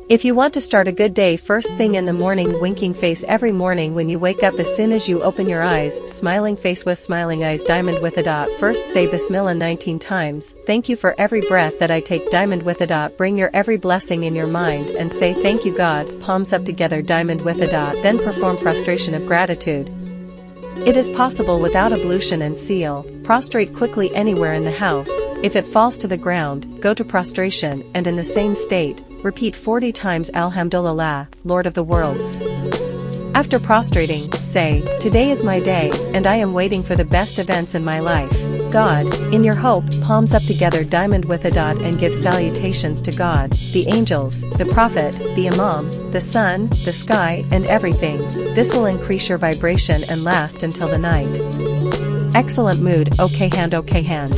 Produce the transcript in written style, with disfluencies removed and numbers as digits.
If you want to start a good day first thing in the morning, winking face every morning when you wake up, as soon as you open your eyes, smiling face with smiling eyes, diamond with a dot. First say Bismillah 19 times, thank you for every breath that I take, diamond with a dot. Bring your every blessing in your mind and say thank you God, palms up together, diamond with a dot. Then perform prostration of gratitude. It is possible without ablution and seal. Prostrate quickly anywhere in the house. If it falls to the ground, go to prostration, and in the same state, repeat 40 times Alhamdulillah, Lord of the worlds. After prostrating, say, today is my day, and I am waiting for the best events in my life. God, in your hope, palms up together, diamond with a dot, and give salutations to God, the angels, the prophet, the imam, the sun, the sky, and everything. This will increase your vibration and last until the night. Excellent mood. Okay hand, okay hand.